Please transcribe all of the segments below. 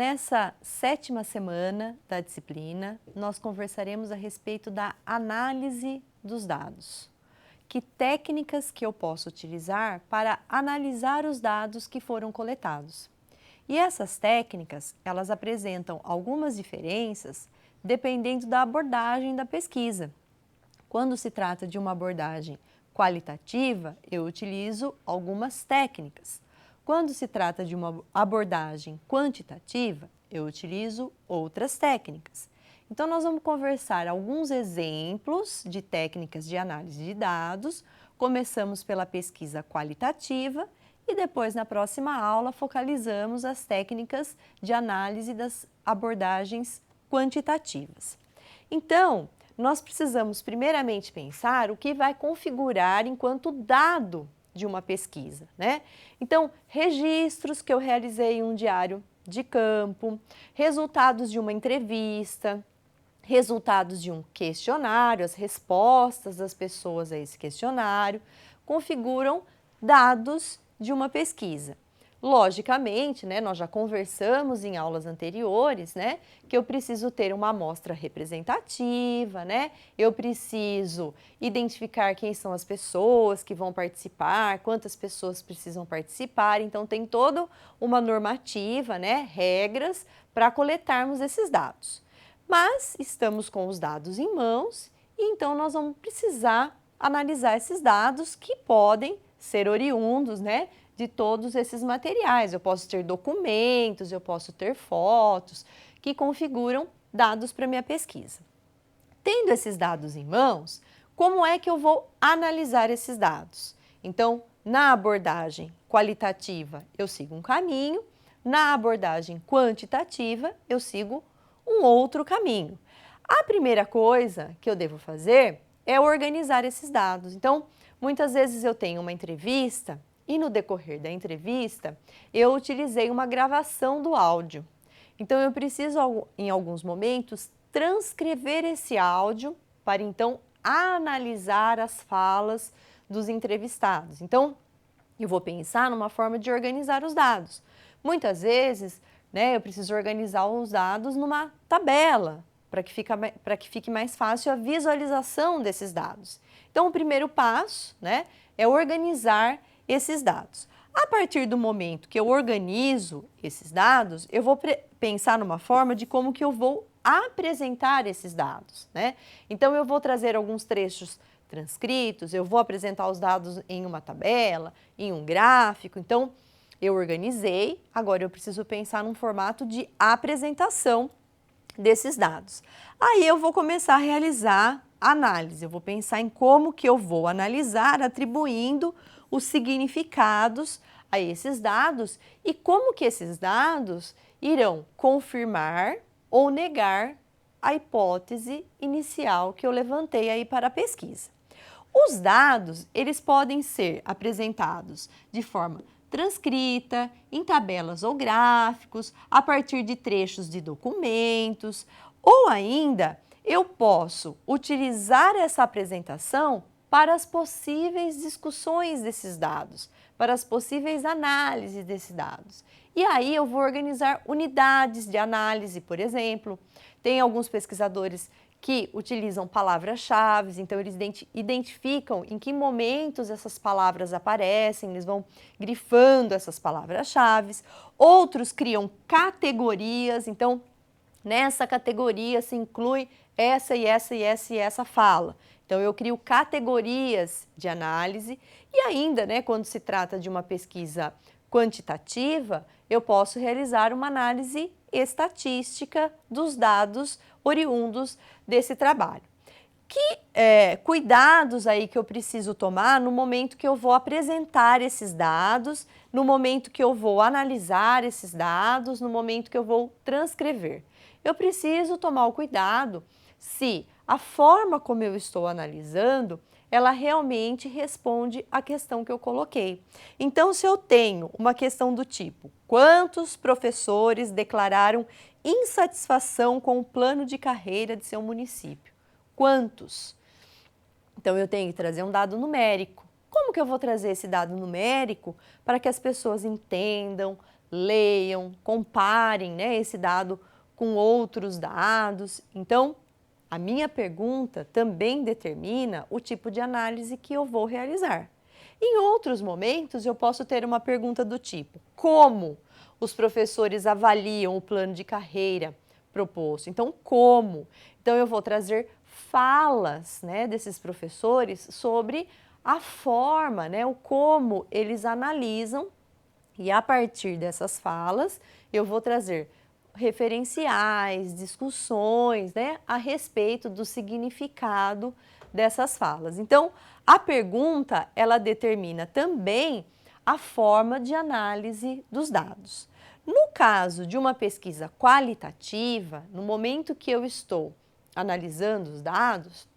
nessa 7ª semana da disciplina, nós conversaremos a respeito da análise dos dados. Que técnicas que eu posso utilizar para analisar os dados que foram coletados. E essas técnicas, elas apresentam algumas diferenças dependendo da abordagem da pesquisa. Quando se trata de uma abordagem qualitativa, eu utilizo algumas técnicas. Quando se trata de uma abordagem quantitativa, eu utilizo outras técnicas. Então, nós vamos conversar alguns exemplos de técnicas de análise de dados. Começamos pela pesquisa qualitativa e depois, na próxima aula, focalizamos as técnicas de análise das abordagens quantitativas. Então, nós precisamos primeiramente pensar o que vai configurar enquanto dado de uma pesquisa, né? Então, registros que eu realizei em um diário de campo, resultados de uma entrevista, resultados de um questionário, as respostas das pessoas a esse questionário, configuram dados de uma pesquisa. Logicamente, né, nós já conversamos em aulas anteriores, né, que eu preciso ter uma amostra representativa, né, eu preciso identificar quem são as pessoas que vão participar, quantas pessoas precisam participar, então tem toda uma normativa, né, regras para coletarmos esses dados. Mas estamos com os dados em mãos e então nós vamos precisar analisar esses dados que podem ser oriundos, né, de todos esses materiais. Eu posso ter documentos, eu posso ter fotos que configuram dados para minha pesquisa. Tendo esses dados em mãos, como é que eu vou analisar esses dados? Então, na abordagem qualitativa, eu sigo um caminho, na abordagem quantitativa, eu sigo um outro caminho. A primeira coisa que eu devo fazer é organizar esses dados. Então, muitas vezes eu tenho uma entrevista e no decorrer da entrevista eu utilizei uma gravação do áudio. Então, eu preciso, em alguns momentos, transcrever esse áudio para então analisar as falas dos entrevistados. Então, eu vou pensar numa forma de organizar os dados. Muitas vezes, né, eu preciso organizar os dados numa tabela, para que fique mais fácil a visualização desses dados. Então, o primeiro passo, né, é organizar esses dados. A partir do momento que eu organizo esses dados, eu vou pensar numa forma de como que eu vou apresentar esses dados, né? Então, eu vou trazer alguns trechos transcritos, eu vou apresentar os dados em uma tabela, em um gráfico. Então, eu organizei, agora eu preciso pensar num formato de apresentação desses dados. Aí eu vou começar a realizar análise, eu vou pensar em como que eu vou analisar atribuindo os significados a esses dados e como que esses dados irão confirmar ou negar a hipótese inicial que eu levantei aí para a pesquisa. Os dados, eles podem ser apresentados de forma transcrita, em tabelas ou gráficos, a partir de trechos de documentos, ou ainda eu posso utilizar essa apresentação para as possíveis discussões desses dados, para as possíveis análises desses dados. E aí eu vou organizar unidades de análise, por exemplo. Tem alguns pesquisadores que utilizam palavras-chave, então eles identificam em que momentos essas palavras aparecem, eles vão grifando essas palavras-chave. Outros criam categorias, então nessa categoria se inclui essa e essa e essa e essa fala. Então eu crio categorias de análise e ainda, né, quando se trata de uma pesquisa quantitativa, eu posso realizar uma análise estatística dos dados oriundos desse trabalho. Que cuidados aí que eu preciso tomar no momento que eu vou apresentar esses dados, no momento que eu vou analisar esses dados, no momento que eu vou transcrever? Eu preciso tomar o cuidado se a forma como eu estou analisando, ela realmente responde à questão que eu coloquei. Então, se eu tenho uma questão do tipo, quantos professores declararam insatisfação com o plano de carreira de seu município? Quantos? Então, eu tenho que trazer um dado numérico. Como que eu vou trazer esse dado numérico para que as pessoas entendam, leiam, comparem, né, esse dado com outros dados. Então, a minha pergunta também determina o tipo de análise que eu vou realizar. Em outros momentos, eu posso ter uma pergunta do tipo: como os professores avaliam o plano de carreira proposto? Então, como? Então, eu vou trazer falas, né, desses professores sobre a forma, né, o como eles analisam, e a partir dessas falas eu vou trazer referenciais, discussões, né, a respeito do significado dessas falas. Então, a pergunta, ela determina também a forma de análise dos dados. No caso de uma pesquisa qualitativa, no momento que eu estou analisando os dados,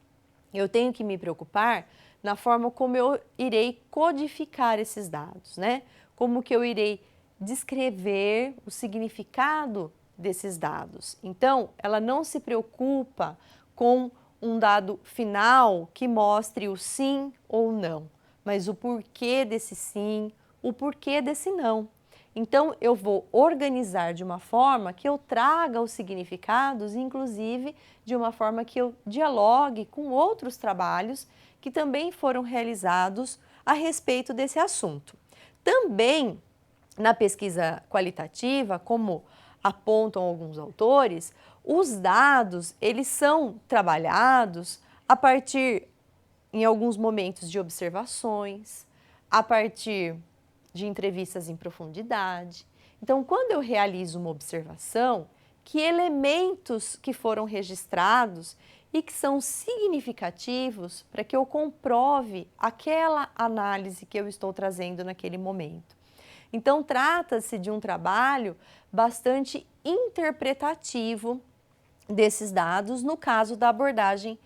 eu tenho que me preocupar na forma como eu irei codificar esses dados, né? Como que eu irei descrever o significado desses dados. Então, ela não se preocupa com um dado final que mostre o sim ou não, mas o porquê desse sim, o porquê desse não. Então, eu vou organizar de uma forma que eu traga os significados, inclusive de uma forma que eu dialogue com outros trabalhos que também foram realizados a respeito desse assunto. Também, na pesquisa qualitativa, como apontam alguns autores, os dados, eles são trabalhados a partir, em alguns momentos, de observações, a partir de entrevistas em profundidade. Então, quando eu realizo uma observação, que elementos que foram registrados e que são significativos para que eu comprove aquela análise que eu estou trazendo naquele momento. Então, trata-se de um trabalho bastante interpretativo desses dados, no caso da abordagem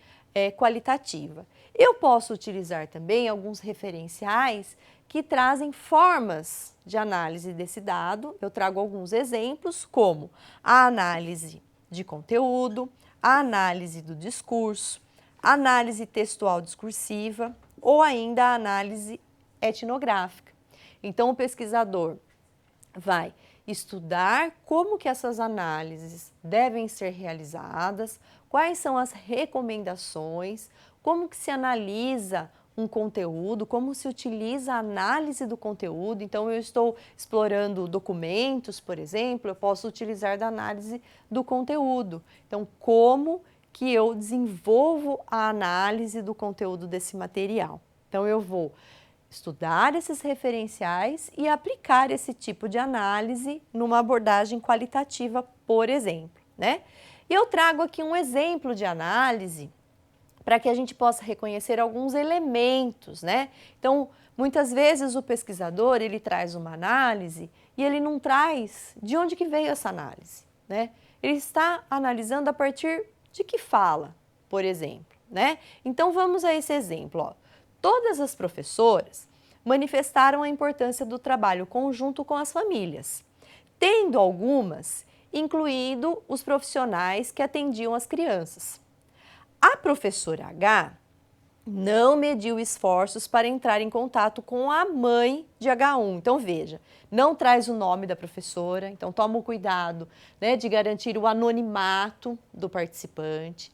qualitativa. Eu posso utilizar também alguns referenciais que trazem formas de análise desse dado. Eu trago alguns exemplos, como a análise de conteúdo, a análise do discurso, a análise textual discursiva ou ainda a análise etnográfica. Então, o pesquisador vai estudar como que essas análises devem ser realizadas, quais são as recomendações, como que se analisa um conteúdo, como se utiliza a análise do conteúdo. Então, eu estou explorando documentos, por exemplo, eu posso utilizar da análise do conteúdo. Então, como que eu desenvolvo a análise do conteúdo desse material? Então, eu vou estudar esses referenciais e aplicar esse tipo de análise numa abordagem qualitativa, por exemplo, né? E eu trago aqui um exemplo de análise para que a gente possa reconhecer alguns elementos, né? Então, muitas vezes o pesquisador, ele traz uma análise e ele não traz de onde que veio essa análise, né? Ele está analisando a partir de que fala, por exemplo, né? Então, vamos a esse exemplo, ó. Todas as professoras manifestaram a importância do trabalho conjunto com as famílias, tendo algumas incluído os profissionais que atendiam as crianças. A professora H não mediu esforços para entrar em contato com a mãe de H1. Então, veja, não traz o nome da professora, então toma o cuidado, né, de garantir o anonimato do participante,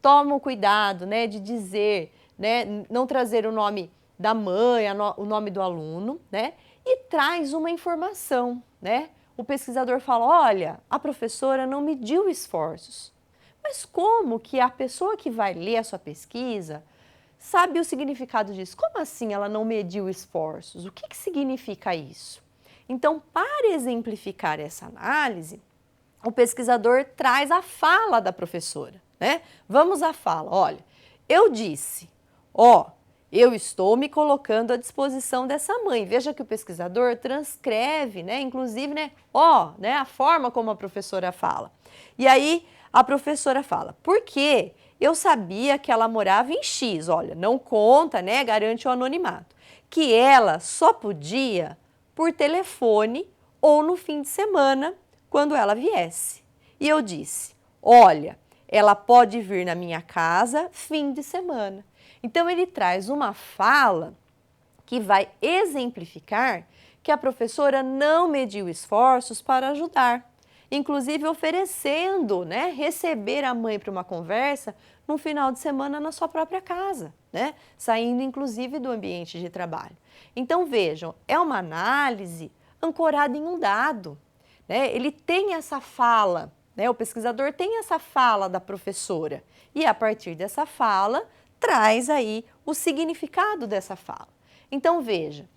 toma o cuidado, né, de dizer, né, não trazer o nome da mãe, o nome do aluno, né, e traz uma informação, né? O pesquisador fala, olha, a professora não mediu esforços. Mas como que a pessoa que vai ler a sua pesquisa sabe o significado disso? Como assim ela não mediu esforços? O que significa isso? Então, para exemplificar essa análise, o pesquisador traz a fala da professora, né? Vamos à fala. Olha, eu disse, eu estou me colocando à disposição dessa mãe. Veja que o pesquisador transcreve, né? Inclusive, né? A forma como a professora fala. E aí, a professora fala, porque eu sabia que ela morava em X, olha, não conta, né? Garante o anonimato. Que ela só podia por telefone ou no fim de semana, quando ela viesse. E eu disse, olha, ela pode vir na minha casa fim de semana. Então, ele traz uma fala que vai exemplificar que a professora não mediu esforços para ajudar, inclusive oferecendo, né, receber a mãe para uma conversa no final de semana na sua própria casa, né, saindo inclusive do ambiente de trabalho. Então vejam, é uma análise ancorada em um dado, né, ele tem essa fala, né, o pesquisador tem essa fala da professora e a partir dessa fala traz aí o significado dessa fala. Então veja,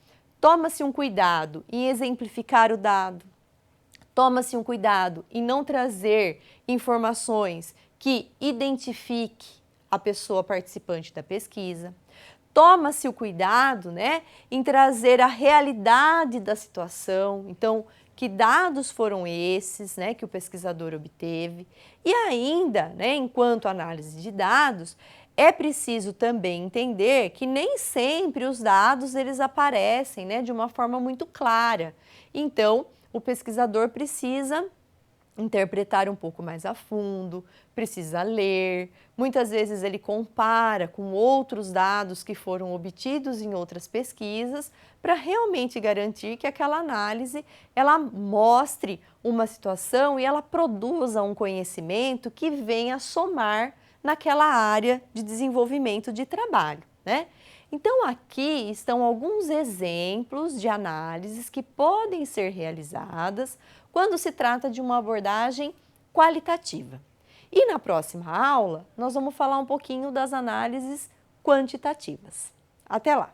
toma-se um cuidado em exemplificar o dado, toma-se um cuidado em não trazer informações que identifique a pessoa participante da pesquisa, toma-se o cuidado, né, em trazer a realidade da situação, então, que dados foram esses, né, que o pesquisador obteve, e ainda, né, enquanto análise de dados, é preciso também entender que nem sempre os dados eles aparecem, né, de uma forma muito clara. Então, o pesquisador precisa interpretar um pouco mais a fundo, precisa ler, muitas vezes ele compara com outros dados que foram obtidos em outras pesquisas para realmente garantir que aquela análise ela mostre uma situação e ela produza um conhecimento que venha somar naquela área de desenvolvimento de trabalho, né? Então aqui estão alguns exemplos de análises que podem ser realizadas quando se trata de uma abordagem qualitativa. E na próxima aula, nós vamos falar um pouquinho das análises quantitativas. Até lá!